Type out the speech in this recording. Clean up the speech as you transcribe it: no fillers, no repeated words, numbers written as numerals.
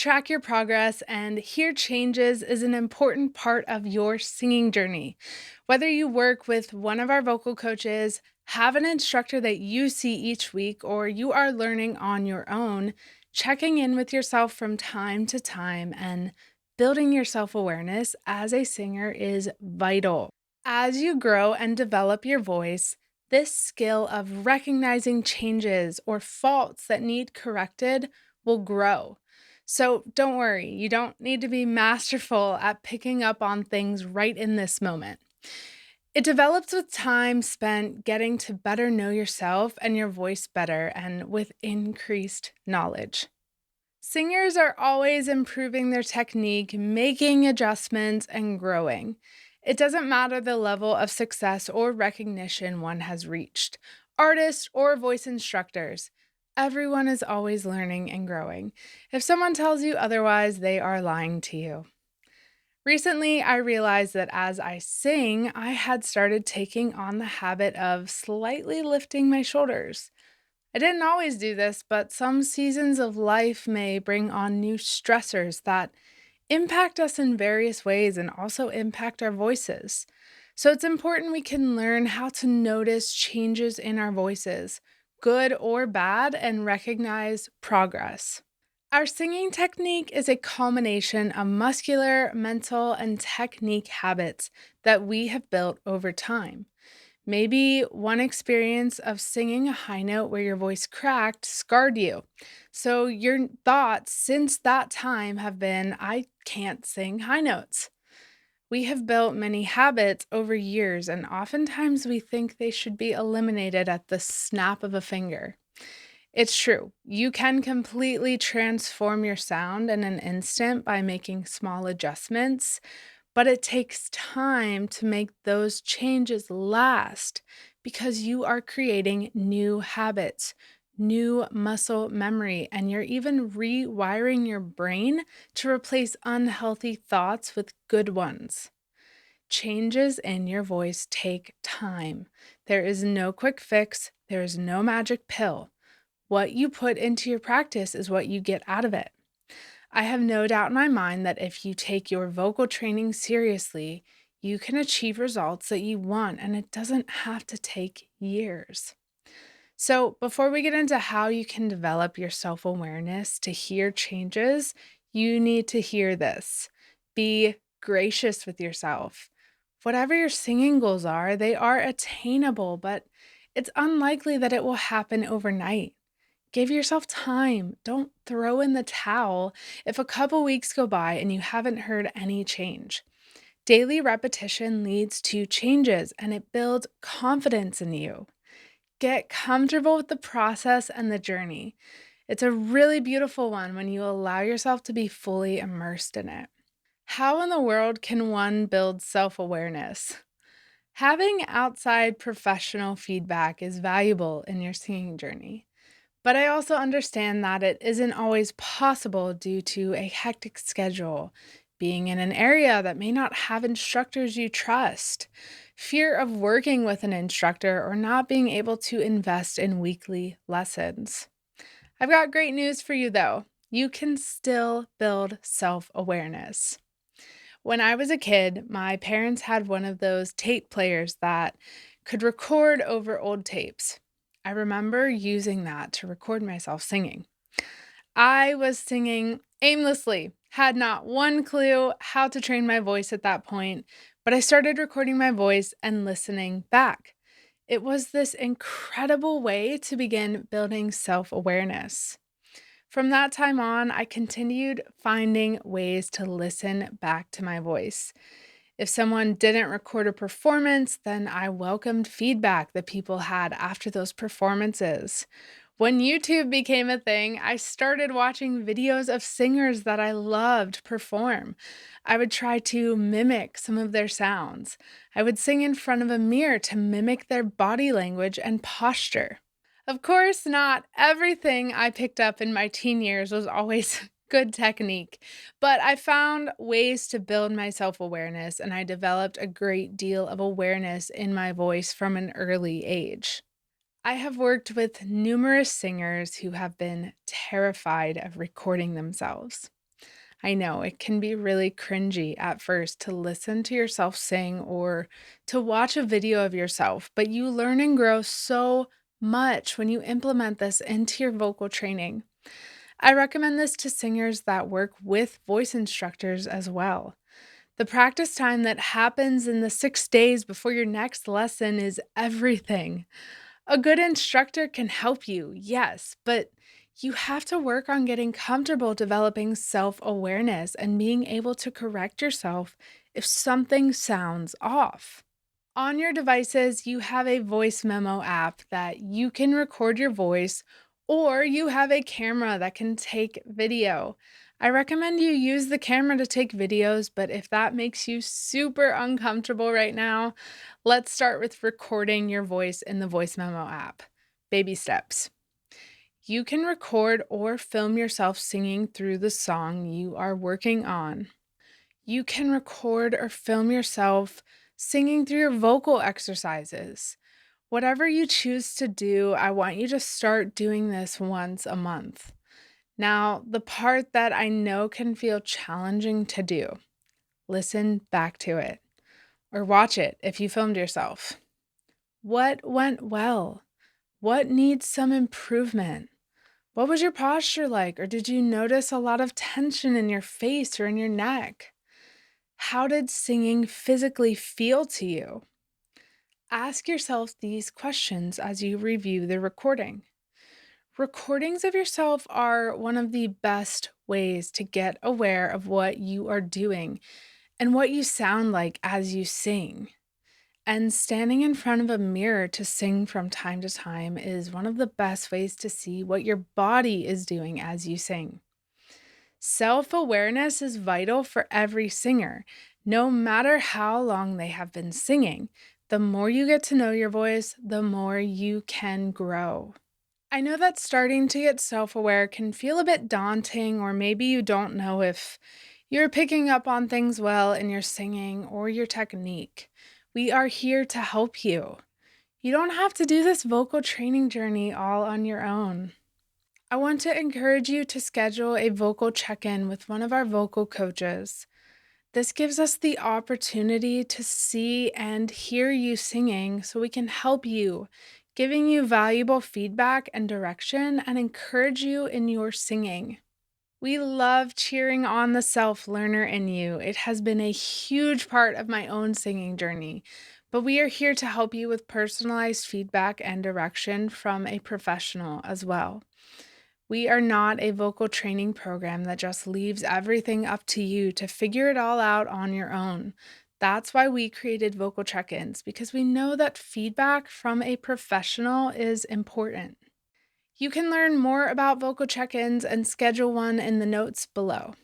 track your progress and hear changes is an important part of your singing journey. Whether you work with one of our vocal coaches, have an instructor that you see each week, or you are learning on your own, checking in with yourself from time to time and building your self awareness as a singer is vital. As you grow and develop your voice, this skill of recognizing changes or faults that need corrected will grow. So don't worry, you don't need to be masterful at picking up on things right in this moment. It develops with time spent getting to better know yourself and your voice better and with increased knowledge. Singers are always improving their technique, making adjustments, and growing. It doesn't matter the level of success or recognition one has reached, artists or voice instructors. Everyone is always learning and growing. If someone tells you otherwise, they are lying to you. Recently, I realized that as I sing, I had started taking on the habit of slightly lifting my shoulders. I didn't always do this, but some seasons of life may bring on new stressors that impact us in various ways and also impact our voices. So it's important we can learn how to notice changes in our voices, good or bad, and recognize progress. Our singing technique is a culmination of muscular, mental, and technique habits that we have built over time. Maybe one experience of singing a high note where your voice cracked scarred you. So your thoughts since that time have been, I can't sing high notes. We have built many habits over years, and oftentimes we think they should be eliminated at the snap of a finger. It's true. You can completely transform your sound in an instant by making small adjustments, but it takes time to make those changes last because you are creating new habits, new muscle memory, and you're even rewiring your brain to replace unhealthy thoughts with good ones. Changes in your voice take time. There is no quick fix, there is no magic pill. What you put into your practice is what you get out of it. I have no doubt in my mind that if you take your vocal training seriously, you can achieve results that you want, and it doesn't have to take years. So, before we get into how you can develop your self awareness to hear changes, you need to hear this. Be gracious with yourself. Whatever your singing goals are, they are attainable, but it's unlikely that it will happen overnight. Give yourself time. Don't throw in the towel if a couple weeks go by and you haven't heard any change. Daily repetition leads to changes and it builds confidence in you. Get comfortable with the process and the journey. It's a really beautiful one when you allow yourself to be fully immersed in it. How in the world can one build self awareness? Having outside professional feedback is valuable in your singing journey. But I also understand that it isn't always possible due to a hectic schedule, being in an area that may not have instructors you trust, fear of working with an instructor, or not being able to invest in weekly lessons. I've got great news for you though. You can still build self awareness. When I was a kid, my parents had one of those tape players that could record over old tapes. I remember using that to record myself singing. I was singing aimlessly, had not one clue how to train my voice at that point, but I started recording my voice and listening back. It was this incredible way to begin building self awareness. From that time on, I continued finding ways to listen back to my voice. If someone didn't record a performance, then I welcomed feedback that people had after those performances. When YouTube became a thing, I started watching videos of singers that I loved perform. I would try to mimic some of their sounds. I would sing in front of a mirror to mimic their body language and posture. Of course, not everything I picked up in my teen years was always good technique, but I found ways to build my self awareness and I developed a great deal of awareness in my voice from an early age. I have worked with numerous singers who have been terrified of recording themselves. I know it can be really cringy at first to listen to yourself sing or to watch a video of yourself, but you learn and grow so much when you implement this into your vocal training. I recommend this to singers that work with voice instructors as well. The practice time that happens in the 6 days before your next lesson is everything. A good instructor can help you, yes, but you have to work on getting comfortable developing self awareness and being able to correct yourself if something sounds off. On your devices, you have a voice memo app that you can record your voice, or you have a camera that can take video. I recommend you use the camera to take videos, but if that makes you super uncomfortable right now, let's start with recording your voice in the voice memo app. Baby steps. You can record or film yourself singing through the song you are working on. You can record or film yourself singing through your vocal exercises. Whatever you choose to do, I want you to start doing this once a month. Now, the part that I know can feel challenging to do, listen back to it or watch it if you filmed yourself. What went well? What needs some improvement? What was your posture like? Or did you notice a lot of tension in your face or in your neck? How did singing physically feel to you? Ask yourself these questions as you review the recording. Recordings of yourself are one of the best ways to get aware of what you are doing and what you sound like as you sing. And standing in front of a mirror to sing from time to time is one of the best ways to see what your body is doing as you sing. Self awareness is vital for every singer, no matter how long they have been singing. The more you get to know your voice, the more you can grow. I know that starting to get self aware can feel a bit daunting, or maybe you don't know if you're picking up on things well in your singing or your technique. We are here to help you. You don't have to do this vocal training journey all on your own. I want to encourage you to schedule a vocal check in with one of our vocal coaches. This gives us the opportunity to see and hear you singing so we can help you, giving you valuable feedback and direction and encourage you in your singing. We love cheering on the self learner in you. It has been a huge part of my own singing journey, but we are here to help you with personalized feedback and direction from a professional as well. We are not a vocal training program that just leaves everything up to you to figure it all out on your own. That's why we created vocal check ins, because we know that feedback from a professional is important. You can learn more about vocal check ins and schedule one in the notes below.